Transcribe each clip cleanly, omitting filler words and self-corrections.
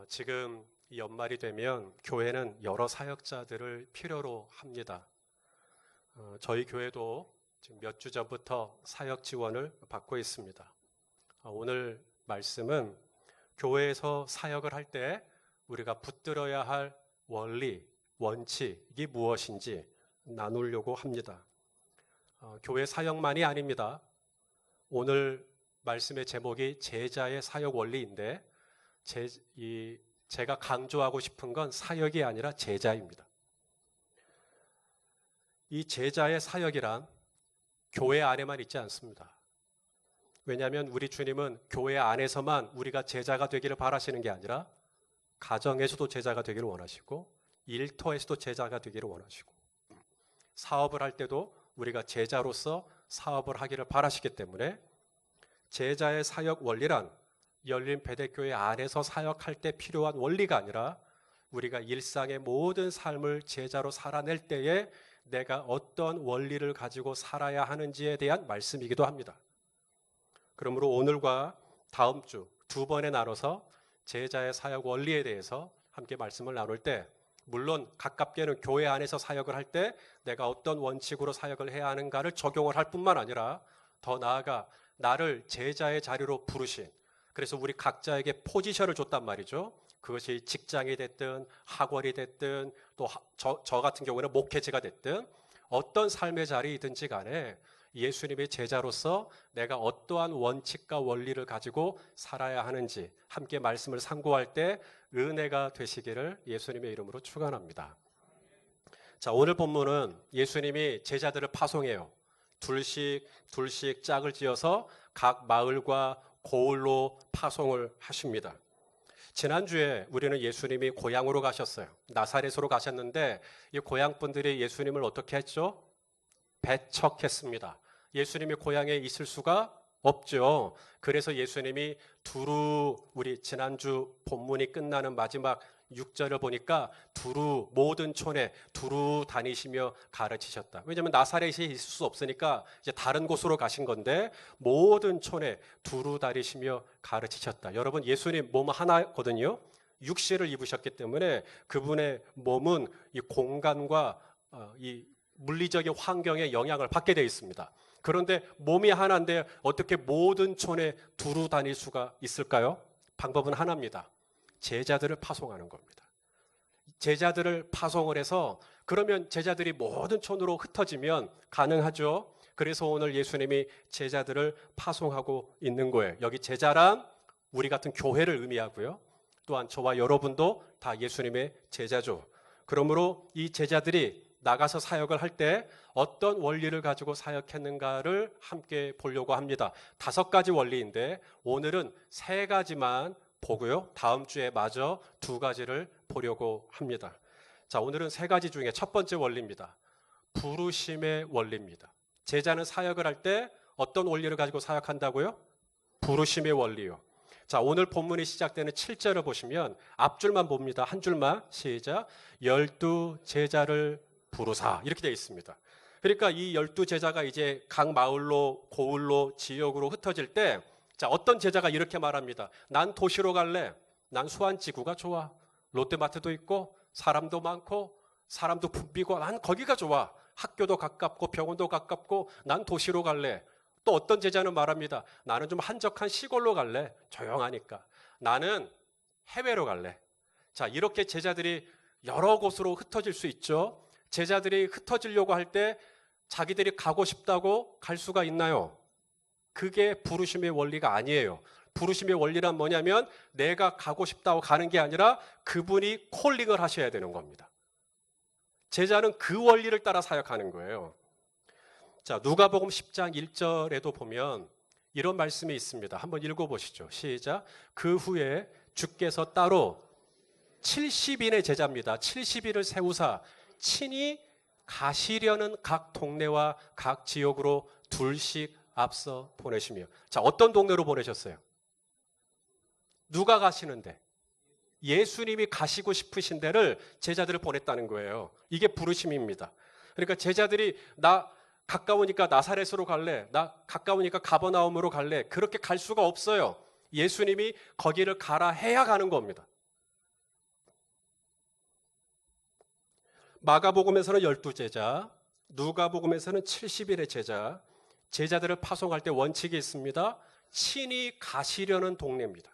지금 이 연말이 되면 교회는 여러 사역자들을 필요로 합니다. 저희 교회도 지금 몇 주 전부터 사역 지원을 받고 있습니다. 오늘 말씀은 교회에서 사역을 할 때 우리가 붙들어야 할 원리, 원칙, 이게 무엇인지 나누려고 합니다. 교회 사역만이 아닙니다. 오늘 말씀의 제목이 제자의 사역 원리인데 제가 강조하고 싶은 건 사역이 아니라 제자입니다. 이 제자의 사역이란 교회 안에만 있지 않습니다. 왜냐하면 우리 주님은 교회 안에서만 우리가 제자가 되기를 바라시는 게 아니라 가정에서도 제자가 되기를 원하시고 일터에서도 제자가 되기를 원하시고 사업을 할 때도 우리가 제자로서 사업을 하기를 바라시기 때문에 제자의 사역 원리란 열린 베데교회 안에서 사역할 때 필요한 원리가 아니라 우리가 일상의 모든 삶을 제자로 살아낼 때에 내가 어떤 원리를 가지고 살아야 하는지에 대한 말씀이기도 합니다. 그러므로 오늘과 다음 주 두 번에 나눠서 제자의 사역 원리에 대해서 함께 말씀을 나눌 때 물론 가깝게는 교회 안에서 사역을 할 때 내가 어떤 원칙으로 사역을 해야 하는가를 적용을 할 뿐만 아니라 더 나아가 나를 제자의 자리로 부르신, 그래서 우리 각자에게 포지션을 줬단 말이죠. 그것이 직장이 됐든 학원이 됐든 또 저 같은 경우는 목회자가 됐든 어떤 삶의 자리이든지 간에 예수님의 제자로서 내가 어떠한 원칙과 원리를 가지고 살아야 하는지 함께 말씀을 상고할 때 은혜가 되시기를 예수님의 이름으로 축원합니다. 자, 오늘 본문은 예수님이 제자들을 파송해요. 둘씩 짝을 지어서 각 마을과 고을로 파송을 하십니다. 지난주에 우리는 예수님이 고향으로 가셨어요. 나사렛으로 가셨는데 이 고향 분들이 예수님을 어떻게 했죠? 배척했습니다. 예수님이 고향에 있을 수가 없죠. 그래서 예수님이 두루, 우리 지난주 본문이 끝나는 마지막 6절을 보니까 두루 모든 촌에 두루 다니시며 가르치셨다. 왜냐하면 나사렛에 있을 수 없으니까 이제 다른 곳으로 가신 건데 모든 촌에 두루 다니시며 가르치셨다. 여러분, 예수님 몸 하나거든요. 육신을 입으셨기 때문에 그분의 몸은 이 공간과 이 물리적인 환경에 영향을 받게 되어 있습니다. 그런데 몸이 하나인데 어떻게 모든 촌에 두루 다닐 수가 있을까요? 방법은 하나입니다. 제자들을 파송하는 겁니다. 제자들을 파송을 해서 그러면 제자들이 모든 촌으로 흩어지면 가능하죠. 그래서 오늘 예수님이 제자들을 파송하고 있는 거예요. 여기 제자란 우리 같은 교회를 의미하고요. 또한 저와 여러분도 다 예수님의 제자죠. 그러므로 이 제자들이 나가서 사역을 할 때 어떤 원리를 가지고 사역했는가를 함께 보려고 합니다. 5가지 원리인데 오늘은 3가지만 보고요. 다음 주에 마저 2가지를 보려고 합니다. 자, 오늘은 3가지 중에 첫 번째 원리입니다. 부르심의 원리입니다. 제자는 사역을 할 때 어떤 원리를 가지고 사역한다고요? 부르심의 원리요. 자, 오늘 본문이 시작되는 7절을 보시면 앞줄만 봅니다. 한 줄만 시작. 12 제자를 부르사 이렇게 되어 있습니다. 그러니까 이 12제자가 이제 각 마을로 고을로 지역으로 흩어질 때 자, 어떤 제자가 이렇게 말합니다. 난 도시로 갈래. 난 수완지구가 좋아. 롯데마트도 있고 사람도 많고 사람도 붐비고 난 거기가 좋아. 학교도 가깝고 병원도 가깝고 난 도시로 갈래. 또 어떤 제자는 말합니다. 나는 좀 한적한 시골로 갈래. 조용하니까. 나는 해외로 갈래. 자, 이렇게 제자들이 여러 곳으로 흩어질 수 있죠. 제자들이 흩어지려고 할 때 자기들이 가고 싶다고 갈 수가 있나요? 그게 부르심의 원리가 아니에요. 부르심의 원리란 뭐냐면 내가 가고 싶다고 가는 게 아니라 그분이 콜링을 하셔야 되는 겁니다. 제자는 그 원리를 따라 사역하는 거예요. 자, 누가복음 10장 1절에도 보면 이런 말씀이 있습니다. 한번 읽어보시죠. 시작. 그 후에 주께서 따로 70인의 제자입니다. 70인을 세우사 친히 가시려는 각 동네와 각 지역으로 둘씩 앞서 보내시며. 자, 어떤 동네로 보내셨어요? 누가 가시는데? 예수님이 가시고 싶으신 데를 제자들을 보냈다는 거예요. 이게 부르심입니다. 그러니까 제자들이 나 가까우니까 나사렛으로 갈래. 나 가까우니까 가버나움으로 갈래. 그렇게 갈 수가 없어요. 예수님이 거기를 가라 해야 가는 겁니다. 마가복음에서는 12제자, 누가복음에서는 70일의 제자, 제자들을 파송할 때 원칙이 있습니다. 친히 가시려는 동네입니다.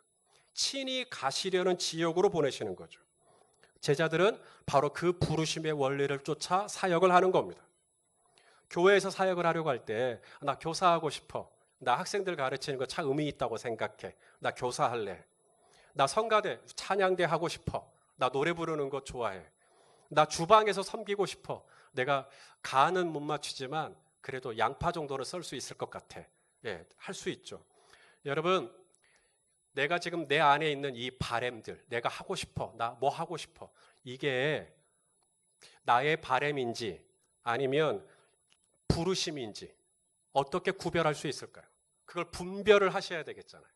친히 가시려는 지역으로 보내시는 거죠. 제자들은 바로 그 부르심의 원리를 쫓아 사역을 하는 겁니다. 교회에서 사역을 하려고 할 때 나 교사하고 싶어. 나 학생들 가르치는 거 참 의미 있다고 생각해. 나 교사할래. 나 성가대, 찬양대 하고 싶어. 나 노래 부르는 거 좋아해. 나 주방에서 섬기고 싶어. 내가 간은 못 맞추지만 그래도 양파 정도는 썰 수 있을 것 같아. 예, 할 수 있죠. 여러분, 내가 지금 내 안에 있는 이 바램들, 내가 하고 싶어, 나 뭐 하고 싶어, 이게 나의 바램인지 아니면 부르심인지 어떻게 구별할 수 있을까요? 그걸 분별을 하셔야 되겠잖아요.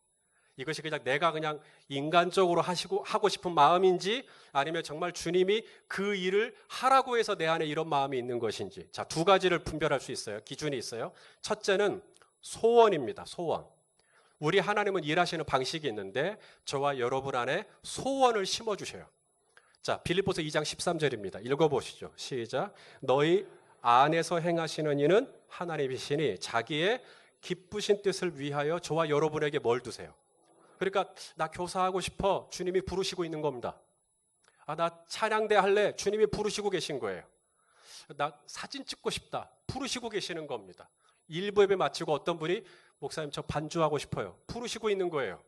이것이 그냥 내가 그냥 인간적으로 하고 싶은 마음인지 아니면 정말 주님이 그 일을 하라고 해서 내 안에 이런 마음이 있는 것인지. 자, 두 가지를 분별할 수 있어요. 기준이 있어요. 첫째는 소원입니다. 소원. 우리 하나님은 일하시는 방식이 있는데 저와 여러분 안에 소원을 심어주셔요. 자, 빌립보서 2장 13절입니다. 읽어보시죠. 시작. 너희 안에서 행하시는 이는 하나님이시니 자기의 기쁘신 뜻을 위하여 저와 여러분에게 뭘 두세요? 그러니까 나 교사하고 싶어. 주님이 부르시고 있는 겁니다. 나 찬양대 할래. 주님이 부르시고 계신 거예요. 나 사진 찍고 싶다. 부르시고 계시는 겁니다. 일부 예배 마치고 어떤 분이 목사님 저 반주하고 싶어요. 부르시고 있는 거예요.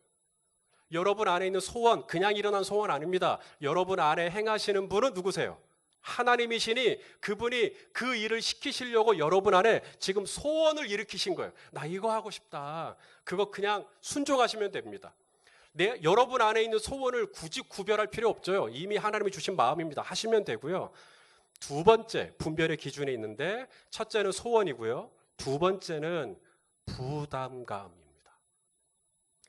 여러분 안에 있는 소원, 그냥 일어난 소원 아닙니다. 여러분 안에 행하시는 분은 누구세요? 하나님이시니 그분이 그 일을 시키시려고 여러분 안에 지금 소원을 일으키신 거예요. 나 이거 하고 싶다. 그거 그냥 순종하시면 됩니다. 여러분 안에 있는 소원을 굳이 구별할 필요 없죠. 이미 하나님이 주신 마음입니다. 하시면 되고요. 두 번째 분별의 기준이 있는데 첫째는 소원이고요. 두 번째는 부담감입니다.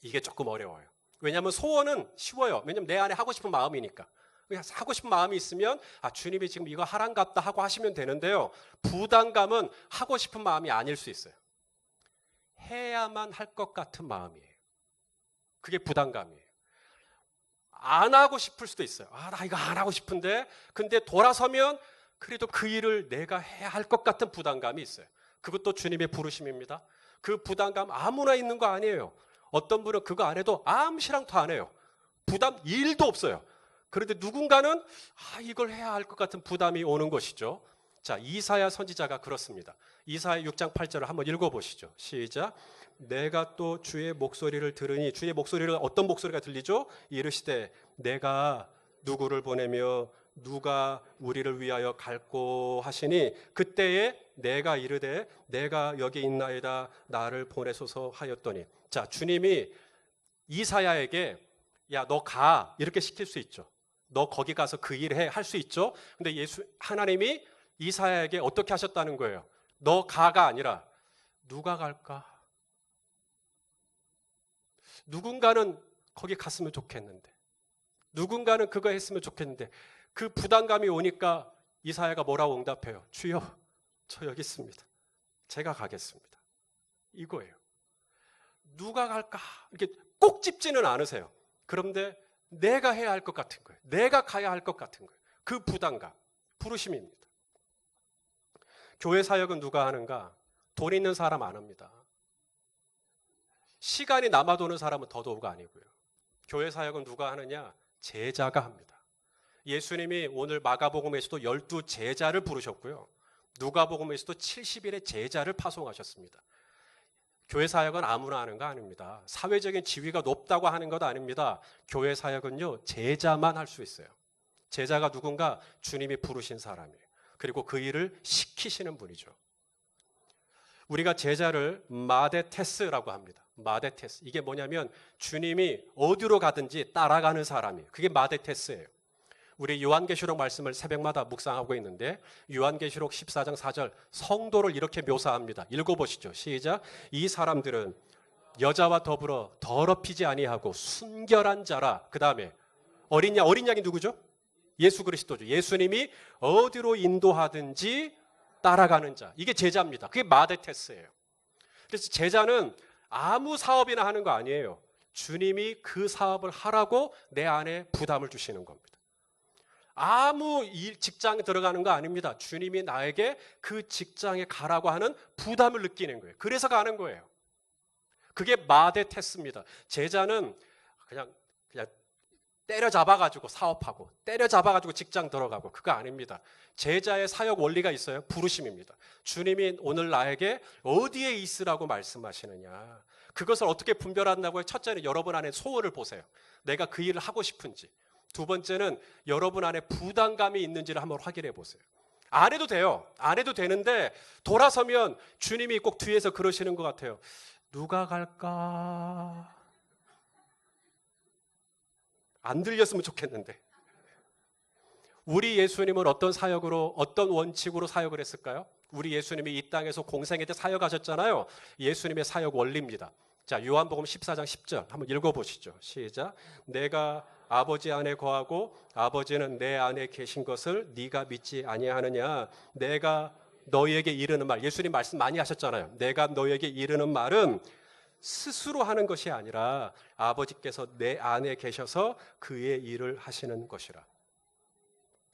이게 조금 어려워요. 왜냐하면 소원은 쉬워요. 왜냐하면 내 안에 하고 싶은 마음이니까. 그냥 하고 싶은 마음이 있으면 주님이 지금 이거 하란갑다 하고 하시면 되는데요. 부담감은 하고 싶은 마음이 아닐 수 있어요. 해야만 할 것 같은 마음이에요. 그게 부담감이에요. 안 하고 싶을 수도 있어요. 나 이거 안 하고 싶은데 근데 돌아서면 그래도 그 일을 내가 해야 할 것 같은 부담감이 있어요. 그것도 주님의 부르심입니다. 그 부담감 아무나 있는 거 아니에요. 어떤 분은 그거 안 해도 암시랑도 안 해요. 부담 1도 없어요. 그런데 누군가는 이걸 해야 할 것 같은 부담이 오는 것이죠. 자, 이사야 선지자가 그렇습니다. 이사야 6장 8절을 한번 읽어보시죠. 시작. 내가 또 주의 목소리를 들으니, 주의 목소리를 어떤 목소리가 들리죠? 이르시되 내가 누구를 보내며 누가 우리를 위하여 갈꼬 하시니 그때에 내가 이르되 내가 여기 있나이다 나를 보내소서 하였더니. 자, 주님이 이사야에게 야, 너 가 이렇게 시킬 수 있죠. 너 거기 가서 그 일 해 할 수 있죠. 근데 하나님이 이사야에게 어떻게 하셨다는 거예요? 너 가가 아니라 누가 갈까? 누군가는 거기 갔으면 좋겠는데, 누군가는 그거 했으면 좋겠는데, 그 부담감이 오니까 이사야가 뭐라고 응답해요? 주여, 저 여기 있습니다. 제가 가겠습니다. 이거예요. 누가 갈까? 이렇게 꼭 찝지는 않으세요. 그런데 내가 해야 할 것 같은 거예요. 내가 가야 할 것 같은 거예요. 그 부담감, 부르심입니다. 교회 사역은 누가 하는가? 돈 있는 사람 안 합니다. 시간이 남아도는 사람은 더더욱 아니고요. 교회 사역은 누가 하느냐? 제자가 합니다. 예수님이 오늘 마가복음에서도 12제자를 부르셨고요. 누가복음에서도 70일의 제자를 파송하셨습니다. 교회 사역은 아무나 하는 거 아닙니다. 사회적인 지위가 높다고 하는 것 아닙니다. 교회 사역은요, 제자만 할 수 있어요. 제자가 누군가? 주님이 부르신 사람이에요. 그리고 그 일을 시키시는 분이죠. 우리가 제자를 마데테스라고 합니다. 마데테스. 이게 뭐냐면 주님이 어디로 가든지 따라가는 사람이에요. 그게 마데테스예요. 우리 요한계시록 말씀을 새벽마다 묵상하고 있는데 요한계시록 14장 4절 성도를 이렇게 묘사합니다. 읽어보시죠. 시작. 이 사람들은 여자와 더불어 더럽히지 아니하고 순결한 자라. 그 다음에 어린 양이 누구죠? 예수 그리스도죠. 예수님이 어디로 인도하든지 따라가는 자. 이게 제자입니다. 그게 마데테스예요. 그래서 제자는 아무 사업이나 하는 거 아니에요. 주님이 그 사업을 하라고 내 안에 부담을 주시는 겁니다. 아무 직장에 들어가는 거 아닙니다. 주님이 나에게 그 직장에 가라고 하는 부담을 느끼는 거예요. 그래서 가는 거예요. 그게 마대 테스입니다. 제자는 그냥 때려잡아가지고 사업하고 때려잡아가지고 직장 들어가고 그거 아닙니다. 제자의 사역 원리가 있어요. 부르심입니다. 주님이 오늘 나에게 어디에 있으라고 말씀하시느냐. 그것을 어떻게 분별한다고요? 첫째는 여러분 안에 소원을 보세요. 내가 그 일을 하고 싶은지. 두 번째는 여러분 안에 부담감이 있는지를 한번 확인해 보세요. 안 해도 돼요. 안 해도 되는데 돌아서면 주님이 꼭 뒤에서 그러시는 것 같아요. 누가 갈까? 안 들렸으면 좋겠는데. 우리 예수님은 어떤 사역으로, 어떤 원칙으로 사역을 했을까요? 우리 예수님이 이 땅에서 공생애 때 사역하셨잖아요. 예수님의 사역 원리입니다. 자, 요한복음 14장 10절 한번 읽어보시죠. 시작. 내가 아버지 안에 거하고 아버지는 내 안에 계신 것을 네가 믿지 아니하느냐. 내가 너희에게 이르는 말, 예수님 말씀 많이 하셨잖아요. 내가 너희에게 이르는 말은 스스로 하는 것이 아니라 아버지께서 내 안에 계셔서 그의 일을 하시는 것이라.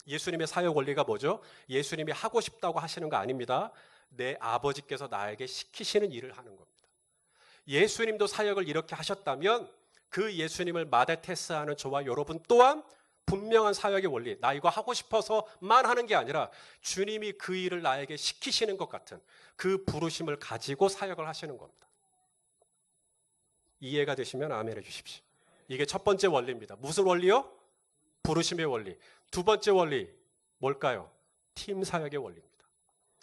예수님의 사역 원리가 뭐죠? 예수님이 하고 싶다고 하시는 거 아닙니다. 내 아버지께서 나에게 시키시는 일을 하는 겁니다. 예수님도 사역을 이렇게 하셨다면 그 예수님을 마데테스하는 저와 여러분 또한 분명한 사역의 원리, 나 이거 하고 싶어서만 하는 게 아니라 주님이 그 일을 나에게 시키시는 것 같은 그 부르심을 가지고 사역을 하시는 겁니다. 이해가 되시면 아멘 해주십시오. 이게 첫 번째 원리입니다. 무슨 원리요? 부르심의 원리. 두 번째 원리 뭘까요? 팀 사역의 원리입니다.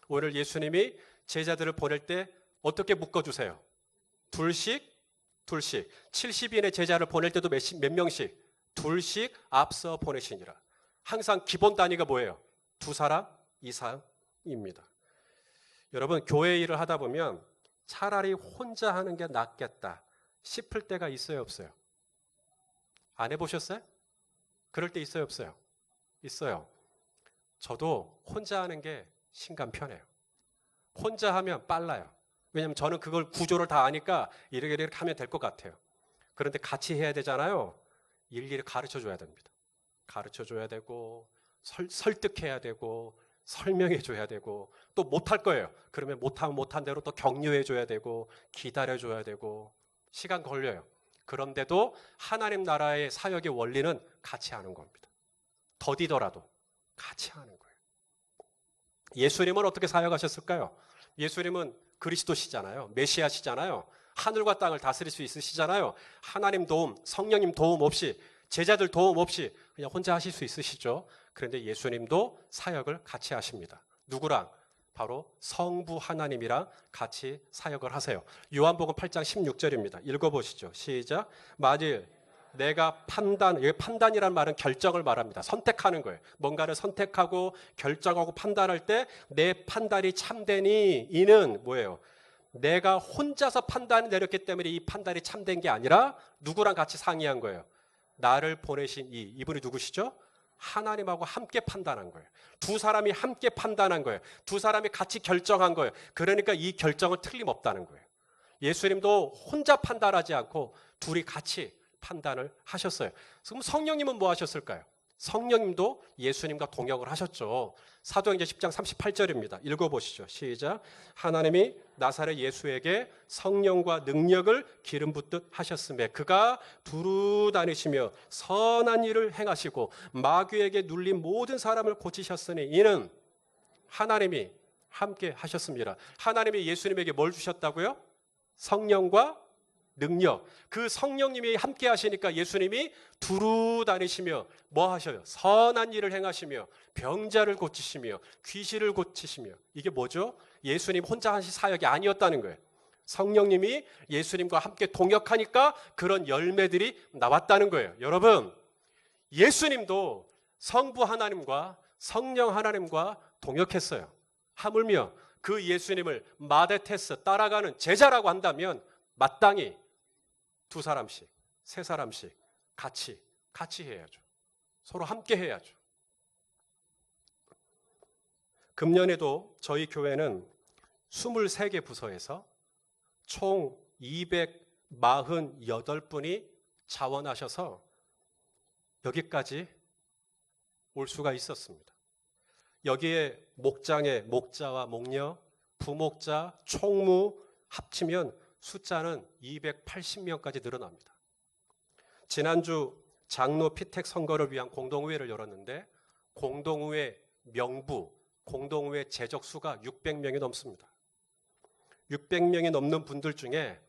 오늘 예수님이 제자들을 보낼 때 어떻게 묶어주세요? 둘씩 70인의 제자를 보낼 때도 몇 명씩? 둘씩 앞서 보내시니라. 항상 기본 단위가 뭐예요? 2사람 이상입니다. 여러분, 교회 일을 하다 보면 차라리 혼자 하는 게 낫겠다 싶을 때가 있어요, 없어요? 안 해보셨어요? 그럴 때 있어요, 없어요? 있어요. 저도 혼자 하는 게 신간 편해요. 혼자 하면 빨라요. 왜냐하면 저는 그걸 구조를 다 아니까 이렇게 하면 될 것 같아요. 그런데 같이 해야 되잖아요. 일일이 가르쳐 줘야 됩니다. 가르쳐 줘야 되고 설득해야 되고 설명해 줘야 되고 또 못할 거예요. 그러면 못하면 못한 대로 또 격려해 줘야 되고 기다려 줘야 되고 시간 걸려요. 그런데도 하나님 나라의 사역의 원리는 같이 하는 겁니다. 더디더라도 같이 하는 거예요. 예수님은 어떻게 사역하셨을까요? 예수님은 그리스도시잖아요. 메시아시잖아요. 하늘과 땅을 다스릴 수 있으시잖아요. 하나님 도움, 성령님 도움 없이, 제자들 도움 없이 그냥 혼자 하실 수 있으시죠. 그런데 예수님도 사역을 같이 하십니다. 누구랑? 바로 성부 하나님이랑 같이 사역을 하세요. 요한복음 8장 16절입니다. 읽어보시죠. 시작. 만일 내가 판단이란 말은 결정을 말합니다. 선택하는 거예요. 뭔가를 선택하고 결정하고 판단할 때 내 판단이 참되니 이는 뭐예요? 내가 혼자서 판단을 내렸기 때문에 이 판단이 참된 게 아니라 누구랑 같이 상의한 거예요? 나를 보내신 이분이 누구시죠? 하나님하고 함께 판단한 거예요. 두 사람이 함께 판단한 거예요. 두 사람이 같이 결정한 거예요. 그러니까 이 결정은 틀림없다는 거예요. 예수님도 혼자 판단하지 않고 둘이 같이 판단을 하셨어요. 그럼 성령님은 뭐 하셨을까요? 성령님도 예수님과 동역을 하셨죠. 사도행전 10장 38절입니다. 읽어보시죠. 시작. 하나님이 나사렛 예수에게 성령과 능력을 기름 붓듯 하셨으며 그가 두루 다니시며 선한 일을 행하시고 마귀에게 눌린 모든 사람을 고치셨으니 이는 하나님이 함께 하셨습니다. 하나님이 예수님에게 뭘 주셨다고요? 성령과 능력. 그 성령님이 함께 하시니까 예수님이 두루 다니시며 뭐 하셔요? 선한 일을 행하시며 병자를 고치시며 귀신을 고치시며 이게 뭐죠? 예수님 혼자 하신 사역이 아니었다는 거예요. 성령님이 예수님과 함께 동역하니까 그런 열매들이 나왔다는 거예요. 여러분, 예수님도 성부 하나님과 성령 하나님과 동역했어요. 하물며 그 예수님을 마데테스 따라가는 제자라고 한다면 마땅히 2사람씩, 3사람씩 같이 해야죠. 서로 함께 해야죠. 금년에도 저희 교회는 23개 부서에서 총 248분이 자원하셔서 여기까지 올 수가 있었습니다. 여기에 목장의 목자와 목녀, 부목자, 총무 합치면 숫자는 280명까지 늘어납니다. 지난주 장로 피택 선거를 위한 공동의회를 열었는데 공동의회 명부, 공동의회 재적수가 600명이 넘습니다. 600명이 넘는 분들 중에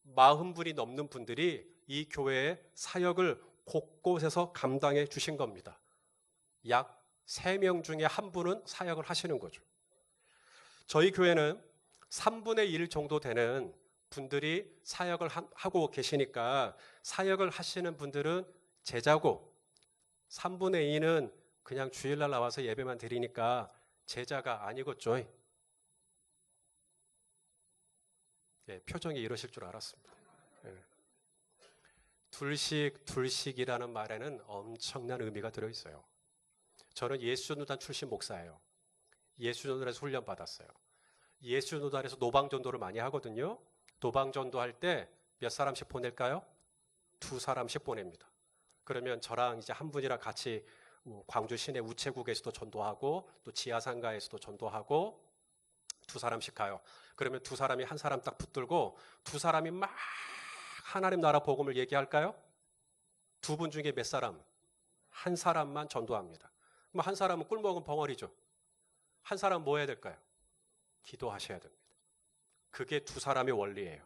240분이 넘는 분들이 이 교회의 사역을 곳곳에서 감당해 주신 겁니다. 약 3명 중에 한 분은 사역을 하시는 거죠. 저희 교회는 3분의 1 정도 되는 분들이 사역을 하고 계시니까 사역을 하시는 분들은 제자고 3분의 2는 그냥 주일날 나와서 예배만 드리니까 제자가 아니겠죠. 예, 표정이 이러실 줄 알았습니다. 예. 둘씩이라는 말에는 엄청난 의미가 들어있어요. 저는 예수전도단 출신 목사예요. 예수전도단에서 훈련 받았어요. 예수전도단에서 노방전도를 많이 하거든요. 노방전도 할 때 몇 사람씩 보낼까요? 2사람씩 보냅니다. 그러면 저랑 이제 한 분이랑 같이 광주 시내 우체국에서도 전도하고 또 지하상가에서도 전도하고 2사람씩 가요. 그러면 2사람이 한 사람 딱 붙들고 2사람이 막 하나님 나라 복음을 얘기할까요? 2분 중에 몇 사람? 한 사람만 전도합니다. 그럼 한 사람은 꿀먹은 벙어리죠. 한 사람은 뭐 해야 될까요? 기도하셔야 됩니다. 그게 2사람의 원리예요.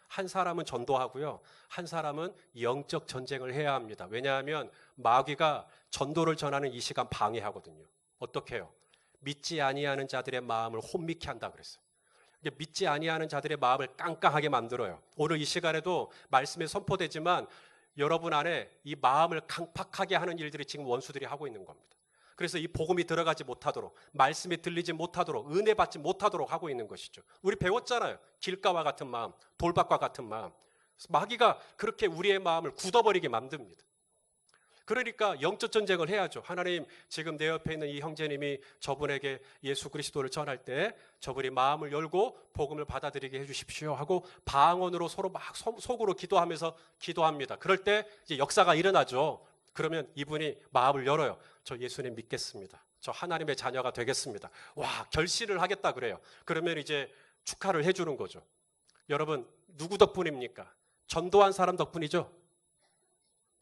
한 사람은 전도하고요. 한 사람은 영적 전쟁을 해야 합니다. 왜냐하면 마귀가 전도를 전하는 이 시간 방해하거든요. 어떻게 해요? 믿지 아니하는 자들의 마음을 혼미케 한다 그랬어요. 믿지 아니하는 자들의 마음을 깡깡하게 만들어요. 오늘 이 시간에도 말씀에 선포되지만 여러분 안에 이 마음을 강팍하게 하는 일들이 지금 원수들이 하고 있는 겁니다. 그래서 이 복음이 들어가지 못하도록, 말씀이 들리지 못하도록, 은혜 받지 못하도록 하고 있는 것이죠. 우리 배웠잖아요. 길가와 같은 마음, 돌밭과 같은 마음. 마귀가 그렇게 우리의 마음을 굳어버리게 만듭니다. 그러니까 영적 전쟁을 해야죠. 하나님, 지금 내 옆에 있는 이 형제님이 저분에게 예수 그리스도를 전할 때 저분이 마음을 열고 복음을 받아들이게 해주십시오 하고 방언으로 서로 막 속으로 기도하면서 기도합니다. 그럴 때 이제 역사가 일어나죠. 그러면 이분이 마음을 열어요. 저 예수님 믿겠습니다. 저 하나님의 자녀가 되겠습니다. 와, 결심을 하겠다 그래요. 그러면 이제 축하를 해주는 거죠. 여러분, 누구 덕분입니까? 전도한 사람 덕분이죠.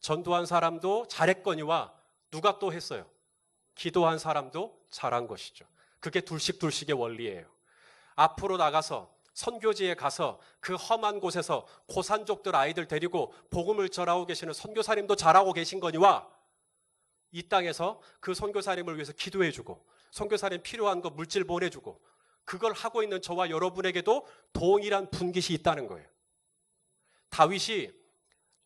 전도한 사람도 잘했거니와 누가 또 했어요? 기도한 사람도 잘한 것이죠. 그게 둘씩의 원리예요. 앞으로 나가서 선교지에 가서 그 험한 곳에서 고산족들 아이들 데리고 복음을 전하고 계시는 선교사님도 잘하고 계신 거니와 이 땅에서 그 선교사님을 위해서 기도해주고 선교사님 필요한 거 물질 보내주고 그걸 하고 있는 저와 여러분에게도 동일한 분깃이 있다는 거예요. 다윗이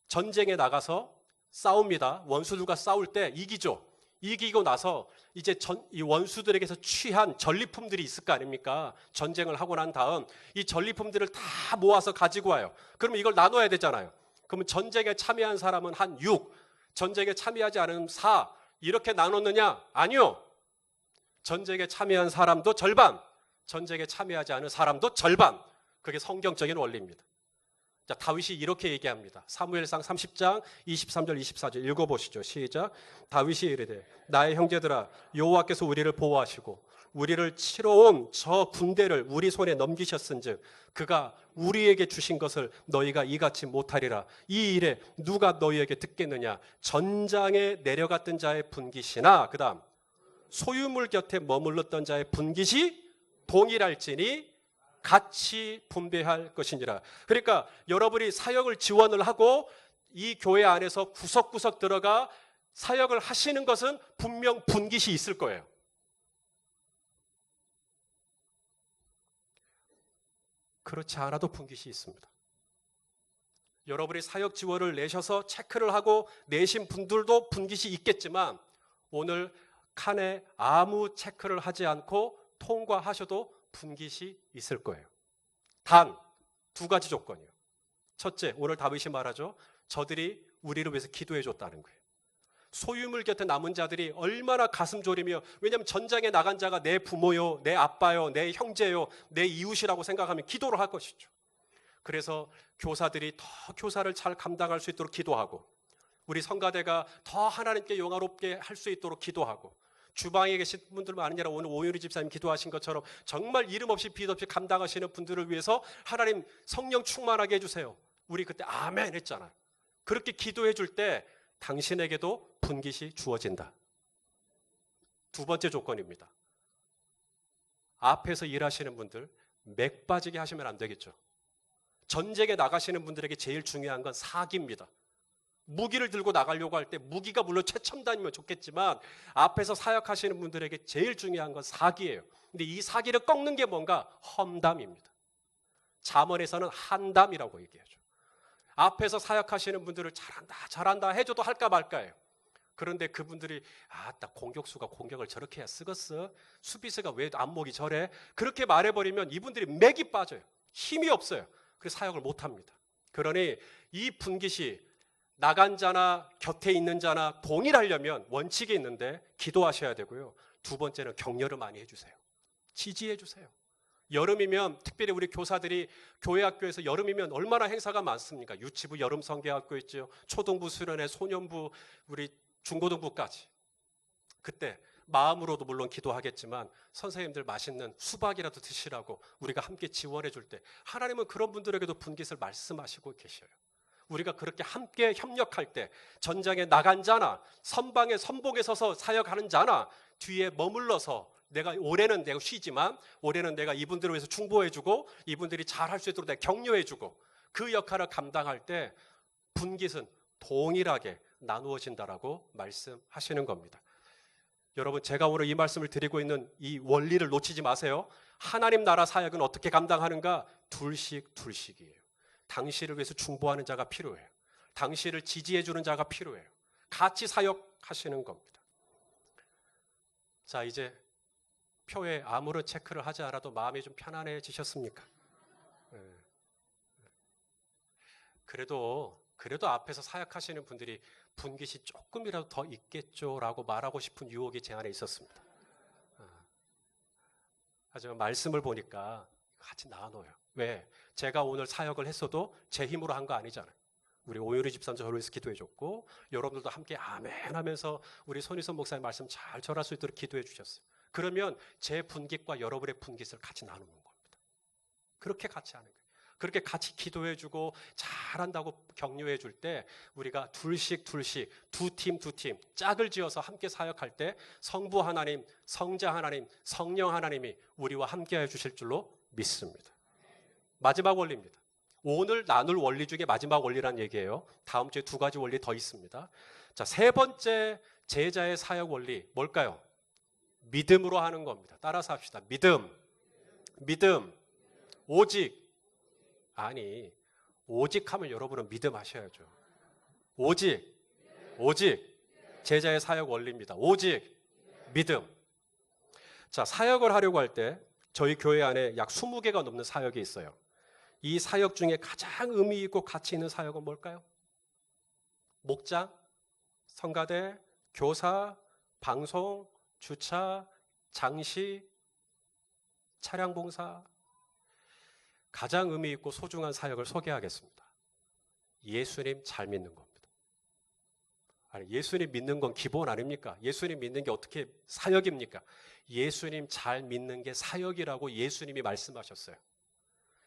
전쟁에 나가서 싸웁니다. 원수들과 싸울 때 이기죠. 이기고 나서 이제 이 원수들에게서 취한 전리품들이 있을 거 아닙니까? 전쟁을 하고 난 다음 이 전리품들을 다 모아서 가지고 와요. 그러면 이걸 나눠야 되잖아요. 그러면 전쟁에 참여한 사람은 한 6, 전쟁에 참여하지 않은 4 이렇게 나눴느냐? 아니요. 전쟁에 참여한 사람도 절반, 전쟁에 참여하지 않은 사람도 절반. 그게 성경적인 원리입니다. 자, 다윗이 이렇게 얘기합니다. 사무엘상 30장 23절 24절 읽어보시죠. 시작. 다윗이 이르되 나의 형제들아 여호와께서 우리를 보호하시고 우리를 치러 온 저 군대를 우리 손에 넘기셨은즉 그가 우리에게 주신 것을 너희가 이같이 못하리라. 이 일에 누가 너희에게 듣겠느냐. 전장에 내려갔던 자의 분깃이나 그 다음 소유물 곁에 머물렀던 자의 분깃이 동일할지니 같이 분배할 것이니라. 그러니까 여러분이 사역을 지원을 하고 이 교회 안에서 구석구석 들어가 사역을 하시는 것은 분명 분깃이 있을 거예요. 그렇지 않아도 분깃이 있습니다. 여러분이 사역 지원을 내셔서 체크를 하고 내신 분들도 분깃이 있겠지만 오늘 칸에 아무 체크를 하지 않고 통과하셔도 분깃이 있을 거예요. 단 2가지 조건이요. 첫째, 오늘 다윗이 말하죠. 저들이 우리를 위해서 기도해 줬다는 거예요. 소유물 곁에 남은 자들이 얼마나 가슴 졸이며, 왜냐하면 전장에 나간 자가 내 부모요, 내 아빠요, 내 형제요, 내 이웃이라고 생각하면 기도를 할 것이죠. 그래서 교사들이 더 교사를 잘 감당할 수 있도록 기도하고 우리 성가대가 더 하나님께 영화롭게 할 수 있도록 기도하고, 주방에 계신 분들만 아니라 오늘 오윤희 집사님 기도하신 것처럼 정말 이름 없이 빛 없이 감당하시는 분들을 위해서 하나님 성령 충만하게 해주세요. 우리 그때 아멘 했잖아요. 그렇게 기도해 줄 때 당신에게도 분깃이 주어진다. 두 번째 조건입니다. 앞에서 일하시는 분들 맥 빠지게 하시면 안 되겠죠. 전쟁에 나가시는 분들에게 제일 중요한 건 사기입니다. 무기를 들고 나가려고 할 때 무기가 물론 최첨단이면 좋겠지만 앞에서 사역하시는 분들에게 제일 중요한 건 사기예요. 근데 이 사기를 꺾는 게 뭔가 험담입니다. 잠언에서는 한담이라고 얘기하죠. 앞에서 사역하시는 분들을 잘한다 해줘도 할까 말까예요. 그런데 그분들이 딱 공격수가 공격을 저렇게 해야 쓰겠어? 수비수가 왜 안목이 저래? 그렇게 말해버리면 이분들이 맥이 빠져요. 힘이 없어요. 그래서 사역을 못합니다. 그러니 이 분깃이 나간 자나 곁에 있는 자나 동일하려면 원칙이 있는데 기도하셔야 되고요. 두 번째는 격려를 많이 해주세요. 지지해 주세요. 여름이면 특별히 우리 교사들이 교회 학교에서 여름이면 얼마나 행사가 많습니까? 유치부 여름 성경학교 있죠. 초등부 수련회, 소년부, 우리 중고등부까지. 그때 마음으로도 물론 기도하겠지만 선생님들 맛있는 수박이라도 드시라고 우리가 함께 지원해 줄 때 하나님은 그런 분들에게도 분깃을 말씀하시고 계셔요. 우리가 그렇게 함께 협력할 때 전장에 나간 자나 선방에 선봉에 서서 사역하는 자나 뒤에 머물러서 올해는 내가 쉬지만 올해는 내가 이분들을 위해서 충보해주고 이분들이 잘할 수 있도록 내가 격려해주고 그 역할을 감당할 때 분깃은 동일하게 나누어진다라고 말씀하시는 겁니다. 여러분, 제가 오늘 이 말씀을 드리고 있는 이 원리를 놓치지 마세요. 하나님 나라 사역은 어떻게 감당하는가? 둘씩이에요. 당신을 위해서 중보하는 자가 필요해요. 당신을 지지해주는 자가 필요해요. 같이 사역하시는 겁니다. 자, 이제 표에 아무런 체크를 하지 않아도 마음이 좀 편안해지셨습니까? 그래도 앞에서 사역하시는 분들이 분깃이 조금이라도 더 있겠죠라고 말하고 싶은 유혹이 제 안에 있었습니다. 하지만 말씀을 보니까 같이 나눠요. 왜? 제가 오늘 사역을 했어도 제 힘으로 한 거 아니잖아요. 우리 오윤희 집사님 저를 위해서 기도해줬고 여러분들도 함께 아멘 하면서 우리 손희선 목사님 말씀 잘 전할 수 있도록 기도해 주셨어요. 그러면 제 분깃과 여러분의 분깃을 같이 나누는 겁니다. 그렇게 같이 하는 거예요. 그렇게 같이 기도해주고 잘한다고 격려해 줄 때 우리가 둘씩 두 팀 짝을 지어서 함께 사역할 때 성부 하나님, 성자 하나님, 성령 하나님이 우리와 함께 해주실 줄로 믿습니다. 마지막 원리입니다. 오늘 나눌 원리 중에 마지막 원리란 얘기예요. 다음 주에 두 가지 원리 더 있습니다. 자, 세 번째 제자의 사역 원리 뭘까요? 믿음으로 하는 겁니다. 따라서 합시다. 믿음. 오직 하면 여러분은 믿음 하셔야죠. 오직 제자의 사역 원리입니다. 오직 믿음. 자, 사역을 하려고 할 때 저희 교회 안에 약 20개가 넘는 사역이 있어요. 이 사역 중에 가장 의미 있고 가치 있는 사역은 뭘까요? 목장, 성가대, 교사, 방송, 주차, 장시, 차량 봉사. 가장 의미 있고 소중한 사역을 소개하겠습니다. 예수님 잘 믿는 겁니다. 아니, 예수님 믿는 건 기본 아닙니까? 예수님 믿는 게 어떻게 사역입니까? 예수님 잘 믿는 게 사역이라고 예수님이 말씀하셨어요.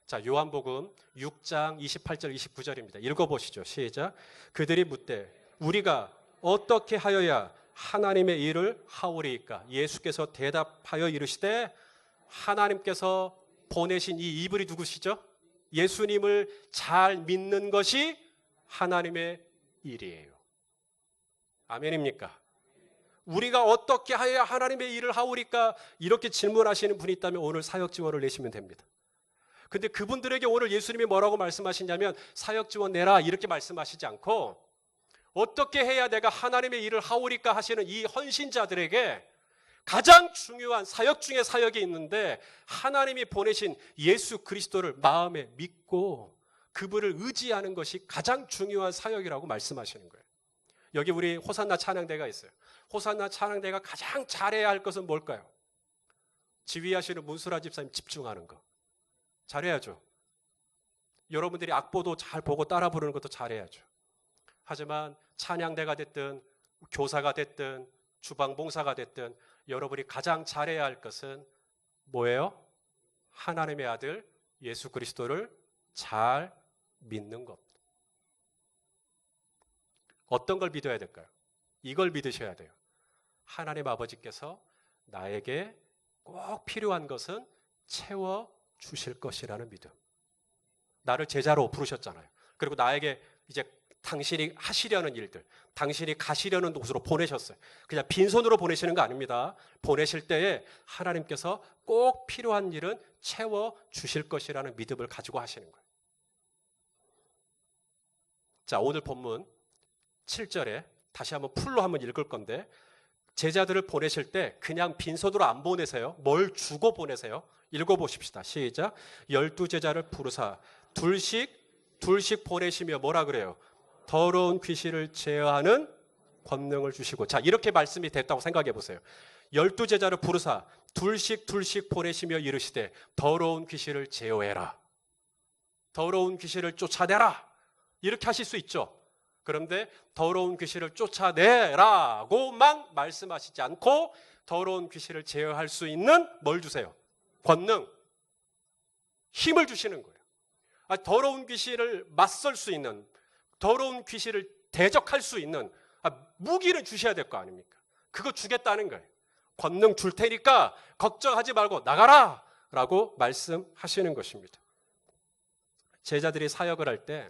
자, 요한복음 6장 28절 29절입니다. 읽어보시죠. 시작. 그들이 묻되 우리가 어떻게 하여야 하나님의 일을 하오리이까? 예수께서 대답하여 이르시되 하나님께서 보내신 이 이분이 누구시죠? 예수님을 잘 믿는 것이 하나님의 일이에요. 아멘입니까? 우리가 어떻게 하여야 하나님의 일을 하오리까? 이렇게 질문하시는 분이 있다면 오늘 사역 지원을 내시면 됩니다. 근데 그분들에게 오늘 예수님이 뭐라고 말씀하시냐면 사역 지원 내라 이렇게 말씀하시지 않고 어떻게 해야 내가 하나님의 일을 하오리까 하시는 이 헌신자들에게 가장 중요한 사역 중에 사역이 있는데 하나님이 보내신 예수 그리스도를 마음에 믿고 그분을 의지하는 것이 가장 중요한 사역이라고 말씀하시는 거예요. 여기 우리 호산나 찬양대가 있어요. 호산나 찬양대가 가장 잘해야 할 것은 뭘까요? 지휘하시는 문수라 집사님 집중하는 거. 잘해야죠. 여러분들이 악보도 잘 보고 따라 부르는 것도 잘해야죠. 하지만 찬양대가 됐든 교사가 됐든 주방봉사가 됐든 여러분이 가장 잘해야 할 것은 뭐예요? 하나님의 아들 예수 그리스도를 잘 믿는 것. 어떤 걸 믿어야 될까요? 이걸 믿으셔야 돼요. 하나님 아버지께서 나에게 꼭 필요한 것은 채워 주실 것이라는 믿음. 나를 제자로 부르셨잖아요. 그리고 나에게 이제 당신이 하시려는 일들, 당신이 가시려는 곳으로 보내셨어요. 그냥 빈손으로 보내시는 거 아닙니다. 보내실 때에 하나님께서 꼭 필요한 일은 채워 주실 것이라는 믿음을 가지고 하시는 거예요. 자, 오늘 본문 7절에 다시 한번 풀로 한번 읽을 건데, 제자들을 보내실 때 그냥 빈손으로 안 보내세요. 뭘 주고 보내세요? 읽어보십시다. 시작. 12제자를 부르사 둘씩 보내시며 뭐라 그래요? 더러운 귀신을 제어하는 권능을 주시고. 자, 이렇게 말씀이 됐다고 생각해 보세요. 12제자를 부르사 둘씩 보내시며 이르시되 더러운 귀신을 제어해라. 더러운 귀신을 쫓아내라. 이렇게 하실 수 있죠. 그런데 더러운 귀신을 쫓아내라고만 말씀하시지 않고 더러운 귀신을 제어할 수 있는 뭘 주세요? 권능, 힘을 주시는 거예요. 더러운 귀신을 맞설 수 있는, 더러운 귀신을 대적할 수 있는 무기를 주셔야 될 거 아닙니까? 그거 주겠다는 거예요. 권능 줄 테니까 걱정하지 말고 나가라 라고 말씀하시는 것입니다. 제자들이 사역을 할 때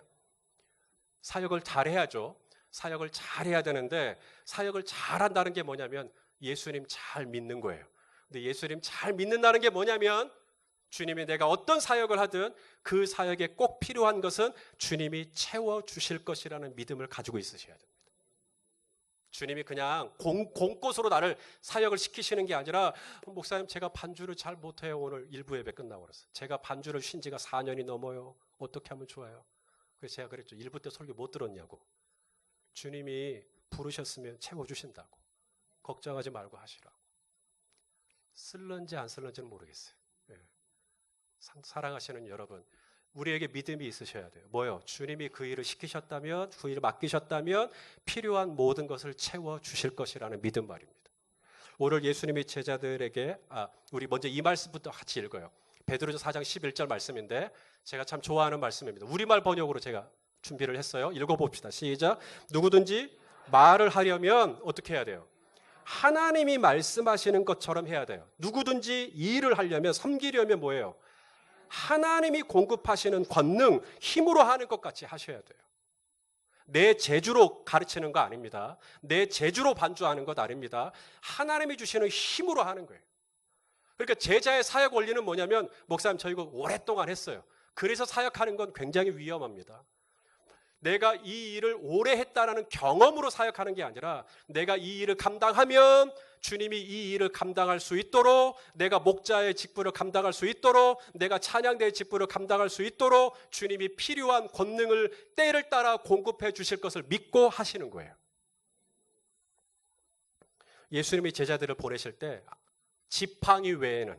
사역을 잘해야죠. 사역을 잘해야 되는데 사역을 잘한다는 게 뭐냐면 예수님 잘 믿는 거예요. 근데 예수님 잘 믿는다는 게 뭐냐면 주님이 내가 어떤 사역을 하든 그 사역에 꼭 필요한 것은 주님이 채워주실 것이라는 믿음을 가지고 있으셔야 됩니다. 주님이 그냥 공꽃으로 나를 사역을 시키시는 게 아니라 목사님 제가 반주를 잘 못해요. 오늘 일부 예배 끝나고 그래서 제가 반주를 쉰 지가 4년이 넘어요. 어떻게 하면 좋아요? 그래서 제가 그랬죠. 일부 때 설교 못 들었냐고. 주님이 부르셨으면 채워주신다고. 걱정하지 말고 하시라고. 쓸런지 안 쓸런지는 모르겠어요. 네. 사랑하시는 여러분, 우리에게 믿음이 있으셔야 돼요. 뭐요? 주님이 그 일을 시키셨다면, 그 일을 맡기셨다면 필요한 모든 것을 채워주실 것이라는 믿음 말입니다. 오늘 예수님이 제자들에게 우리 먼저 이 말씀부터 같이 읽어요. 베드로전서 4장 11절 말씀인데 제가 참 좋아하는 말씀입니다. 우리말 번역으로 제가 준비를 했어요. 읽어봅시다. 시작. 누구든지 말을 하려면 어떻게 해야 돼요? 하나님이 말씀하시는 것처럼 해야 돼요. 누구든지 일을 하려면, 섬기려면 뭐예요? 하나님이 공급하시는 권능, 힘으로 하는 것 같이 하셔야 돼요. 내 재주로 가르치는 거 아닙니다. 내 재주로 반주하는 것 아닙니다. 하나님이 주시는 힘으로 하는 거예요. 그러니까 제자의 사역 원리는 뭐냐면 목사님 저 이거 오랫동안 했어요. 그래서 사역하는 건 굉장히 위험합니다. 내가 이 일을 오래 했다라는 경험으로 사역하는 게 아니라 내가 이 일을 감당하면 주님이 이 일을 감당할 수 있도록, 내가 목자의 직분을 감당할 수 있도록, 내가 찬양대의 직분을 감당할 수 있도록 주님이 필요한 권능을 때를 따라 공급해 주실 것을 믿고 하시는 거예요. 예수님이 제자들을 보내실 때 지팡이 외에는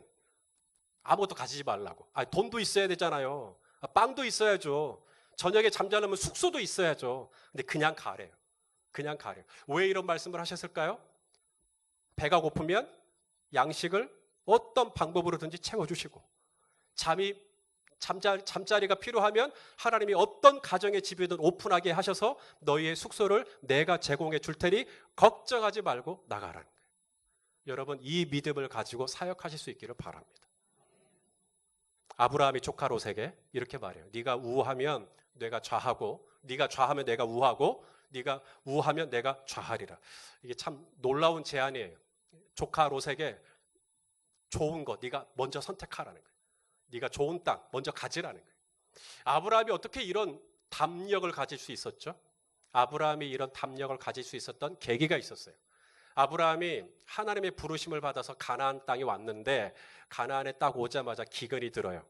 아무것도 가지지 말라고. 돈도 있어야 되잖아요. 빵도 있어야죠. 저녁에 잠자려면 숙소도 있어야죠. 근데 그냥 가래요. 그냥 가래요. 왜 이런 말씀을 하셨을까요? 배가 고프면 양식을 어떤 방법으로든지 채워주시고, 잠자리가 필요하면 하나님이 어떤 가정의 집이든 오픈하게 하셔서 너희의 숙소를 내가 제공해 줄 테니 걱정하지 말고 나가라는 거예요. 여러분, 이 믿음을 가지고 사역하실 수 있기를 바랍니다. 아브라함이 조카 롯에게 이렇게 말해요. 네가 우하면 내가 좌하고, 네가 좌하면 내가 우하고, 네가 우하면 내가 좌하리라. 이게 참 놀라운 제안이에요. 조카 롯에게 좋은 것 네가 먼저 선택하라는 거예요. 네가 좋은 땅 먼저 가지라는 거예요. 아브라함이 어떻게 이런 담력을 가질 수 있었죠? 아브라함이 이런 담력을 가질 수 있었던 계기가 있었어요. 아브라함이 하나님의 부르심을 받아서 가나안 땅에 왔는데 가나안에 딱 오자마자 기근이 들어요.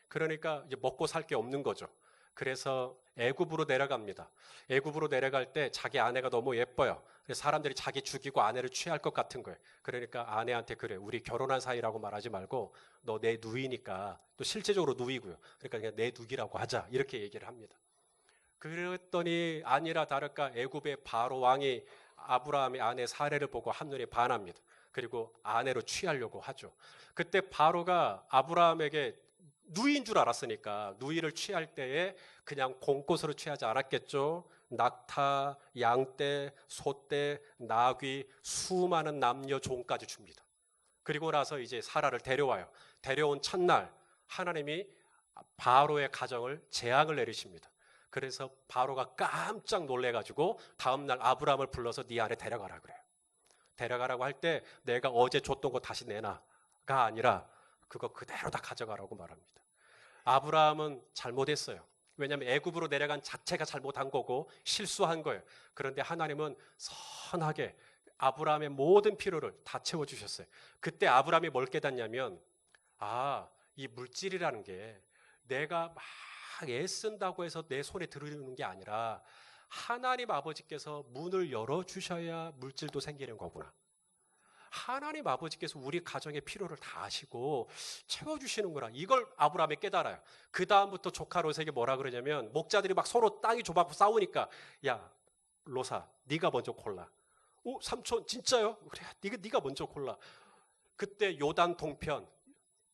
그러니까 이제 먹고 살 게 없는 거죠. 그래서 애굽으로 내려갑니다. 애굽으로 내려갈 때 자기 아내가 너무 예뻐요. 그래서 사람들이 자기 죽이고 아내를 취할 것 같은 거예요. 그러니까 아내한테 그래, 우리 결혼한 사이라고 말하지 말고 너 내 누이니까, 또 실제적으로 누이고요. 그러니까 그냥 내 누이라고 하자, 이렇게 얘기를 합니다. 그랬더니 아니라 다를까 애굽의 바로 왕이 아브라함의 아내 사례를 보고 한눈에 반합니다. 그리고 아내로 취하려고 하죠. 그때 바로가 아브라함에게 누이인 줄 알았으니까 누이를 취할 때에 그냥 공꽃으로 취하지 않았겠죠. 낙타, 양떼, 소떼, 나귀, 수많은 남녀 종까지 줍니다. 그리고 나서 이제 사라를 데려와요. 데려온 첫날 하나님이 바로의 가정을 재앙을 내리십니다. 그래서 바로가 깜짝 놀래가지고 다음날 아브라함을 불러서 네 아내 데려가라 그래요. 데려가라고 할 때 내가 어제 줬던 거 다시 내놔가 아니라 그거 그대로 다 가져가라고 말합니다. 아브라함은 잘못했어요. 왜냐하면 애굽으로 내려간 자체가 잘못한 거고 실수한 거예요. 그런데 하나님은 선하게 아브라함의 모든 필요를 다 채워주셨어요. 그때 아브라함이 뭘 깨닫냐면 이 물질이라는 게 내가 막 애쓴다고 해서 내 손에 들어오는 게 아니라 하나님 아버지께서 문을 열어주셔야 물질도 생기는 거구나. 하나님 아버지께서 우리 가정의 필요를 다 아시고 채워주시는구나. 이걸 아브라함이 깨달아요. 그 다음부터 조카 롯에게 뭐라 그러냐면 목자들이 막 서로 땅이 좁아서 싸우니까 야 롯아 네가 먼저 골라. 삼촌 진짜요? 그래 네가 먼저 골라. 그때 요단 동편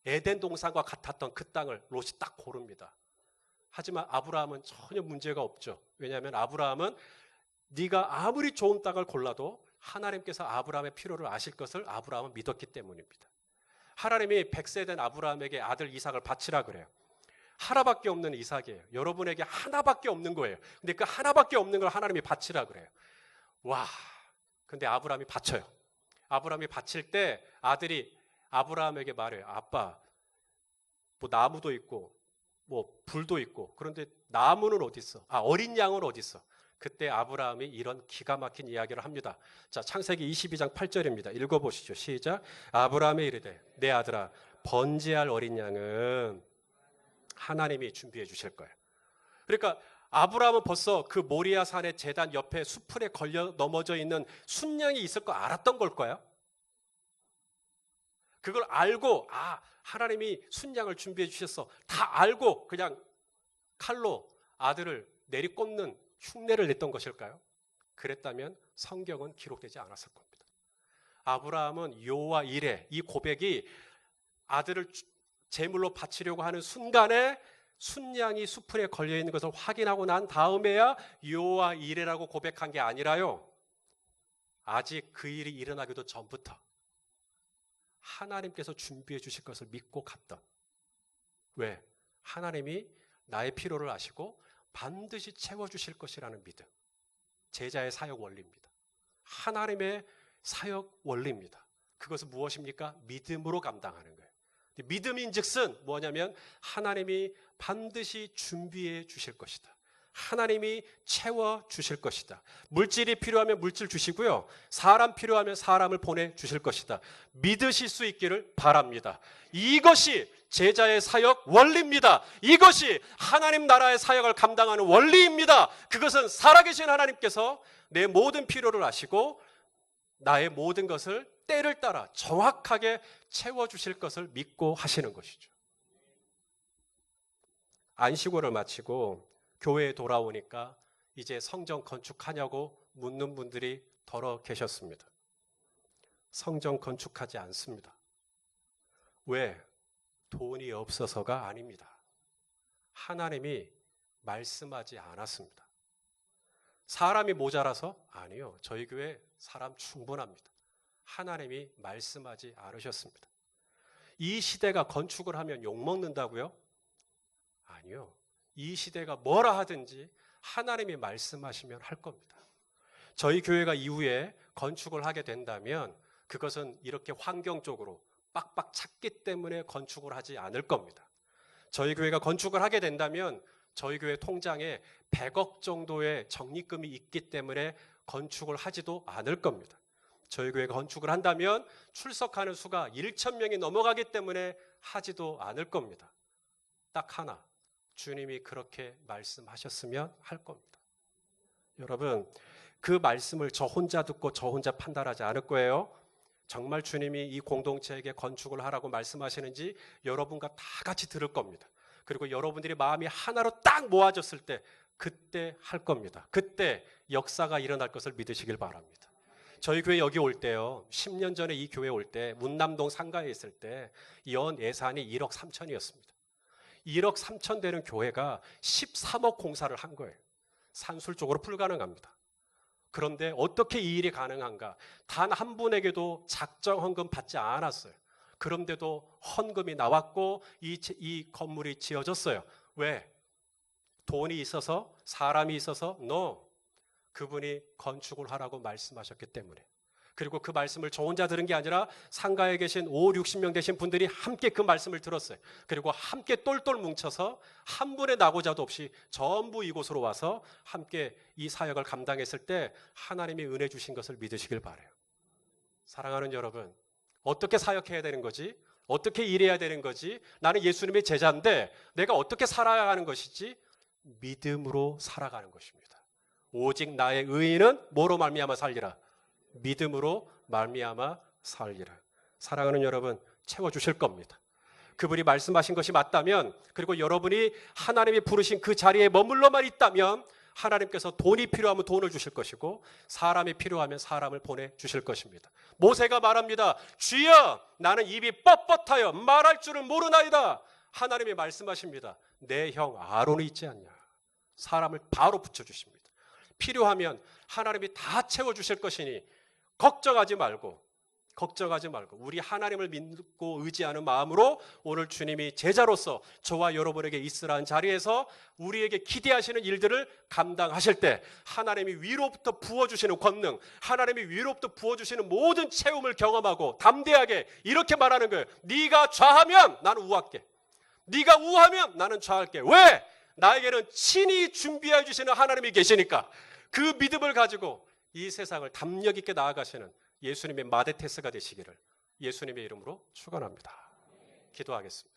에덴 동산과 같았던 그 땅을 롯이 딱 고릅니다. 하지만 아브라함은 전혀 문제가 없죠. 왜냐하면 아브라함은 네가 아무리 좋은 땅을 골라도 하나님께서 아브라함의 필요를 아실 것을 아브라함은 믿었기 때문입니다. 하나님이 100세 된 아브라함에게 아들 이삭을 바치라 그래요. 하나밖에 없는 이삭이에요. 여러분에게 하나밖에 없는 거예요. 근데 그 하나밖에 없는 걸 하나님이 바치라 그래요. 와, 근데 아브라함이 바쳐요. 아브라함이 바칠 때 아들이 아브라함에게 말해요. 아빠, 뭐 나무도 있고 뭐 불도 있고 그런데 나무는 어디 있어? 어린 양은 어디 있어? 그때 아브라함이 이런 기가 막힌 이야기를 합니다. 자, 창세기 22장 8절입니다. 읽어보시죠. 시작. 아브라함이 이르되 내 아들아 번제할 어린 양은 하나님이 준비해 주실 거예요. 그러니까 아브라함은 벌써 그 모리아 산의 제단 옆에 수풀에 걸려 넘어져 있는 순양이 있을 거 알았던 걸 거예요. 그걸 알고 하나님이 순양을 준비해 주셨어. 다 알고 그냥 칼로 아들을 내리꽂는 흉내를 냈던 것일까요? 그랬다면 성경은 기록되지 않았을 겁니다. 아브라함은 여호와 이레 이 고백이 아들을 제물로 바치려고 하는 순간에 순양이 수풀에 걸려 있는 것을 확인하고 난 다음에야 여호와 이레라고 고백한 게 아니라요. 아직 그 일이 일어나기도 전부터 하나님께서 준비해 주실 것을 믿고 갔던. 왜? 하나님이 나의 필요를 아시고 반드시 채워주실 것이라는 믿음. 제자의 사역 원리입니다. 하나님의 사역 원리입니다. 그것은 무엇입니까? 믿음으로 감당하는 거예요. 믿음인즉슨 뭐냐면 하나님이 반드시 준비해 주실 것이다. 하나님이 채워주실 것이다. 물질이 필요하면 물질 주시고요. 사람 필요하면 사람을 보내주실 것이다. 믿으실 수 있기를 바랍니다. 이것이 제자의 사역 원리입니다. 이것이 하나님 나라의 사역을 감당하는 원리입니다. 그것은 살아계신 하나님께서 내 모든 필요를 아시고 나의 모든 것을 때를 따라 정확하게 채워주실 것을 믿고 하시는 것이죠. 안식월을 마치고 교회에 돌아오니까 이제 성전 건축하냐고 묻는 분들이 더러 계셨습니다. 성전 건축하지 않습니다. 왜? 돈이 없어서가 아닙니다. 하나님이 말씀하지 않았습니다. 사람이 모자라서? 아니요. 저희 교회 사람 충분합니다. 하나님이 말씀하지 않으셨습니다. 이 시대가 건축을 하면 욕먹는다고요? 아니요. 이 시대가 뭐라 하든지 하나님이 말씀하시면 할 겁니다. 저희 교회가 이후에 건축을 하게 된다면 그것은 이렇게 환경적으로 빡빡 찼기 때문에 건축을 하지 않을 겁니다. 저희 교회가 건축을 하게 된다면 저희 교회 통장에 100억 정도의 적립금이 있기 때문에 건축을 하지도 않을 겁니다. 저희 교회가 건축을 한다면 출석하는 수가 1,000명이 넘어가기 때문에 하지도 않을 겁니다. 딱 하나, 주님이 그렇게 말씀하셨으면 할 겁니다. 여러분, 그 말씀을 저 혼자 듣고 저 혼자 판단하지 않을 거예요. 정말 주님이 이 공동체에게 건축을 하라고 말씀하시는지 여러분과 다 같이 들을 겁니다. 그리고 여러분들이 마음이 하나로 딱 모아졌을 때 그때 할 겁니다. 그때 역사가 일어날 것을 믿으시길 바랍니다. 저희 교회 여기 올 때요, 10년 전에 이 교회 올 때 문남동 상가에 있을 때 연 예산이 1억 3천이었습니다. 1억 3천 되는 교회가 13억 공사를 한 거예요. 산술적으로 불가능합니다. 그런데 어떻게 이 일이 가능한가? 단 한 분에게도 작정 헌금 받지 않았어요. 그런데도 헌금이 나왔고 이 건물이 지어졌어요. 왜? 돈이 있어서? 사람이 있어서? No. 그분이 건축을 하라고 말씀하셨기 때문에. 그리고 그 말씀을 저 혼자 들은 게 아니라 상가에 계신 5, 60명 되신 분들이 함께 그 말씀을 들었어요. 그리고 함께 똘똘 뭉쳐서 한 분의 낙오자도 없이 전부 이곳으로 와서 함께 이 사역을 감당했을 때 하나님이 은혜 주신 것을 믿으시길 바라요. 사랑하는 여러분, 어떻게 사역해야 되는 거지? 어떻게 일해야 되는 거지? 나는 예수님의 제자인데 내가 어떻게 살아야 하는 것이지? 믿음으로 살아가는 것입니다. 오직 나의 의인은 뭐로 말미암아 살리라? 믿음으로 말미암아 살리라. 사랑하는 여러분, 채워주실 겁니다. 그분이 말씀하신 것이 맞다면, 그리고 여러분이 하나님이 부르신 그 자리에 머물러만 있다면 하나님께서 돈이 필요하면 돈을 주실 것이고 사람이 필요하면 사람을 보내주실 것입니다. 모세가 말합니다. 주여, 나는 입이 뻣뻣하여 말할 줄을 모르나이다. 하나님이 말씀하십니다. 내 형 아론이 있지 않냐. 사람을 바로 붙여주십니다. 필요하면 하나님이 다 채워주실 것이니 걱정하지 말고 우리 하나님을 믿고 의지하는 마음으로 오늘 주님이 제자로서 저와 여러분에게 있으라는 자리에서 우리에게 기대하시는 일들을 감당하실 때 하나님이 위로부터 부어주시는 권능, 하나님이 위로부터 부어주시는 모든 체험을 경험하고 담대하게 이렇게 말하는 거예요. 네가 좌하면 나는 우할게. 네가 우하면 나는 좌할게. 왜? 나에게는 친히 준비해 주시는 하나님이 계시니까. 그 믿음을 가지고 이 세상을 담력 있게 나아가시는 예수님의 마데테스가 되시기를 예수님의 이름으로 축원합니다. 기도하겠습니다.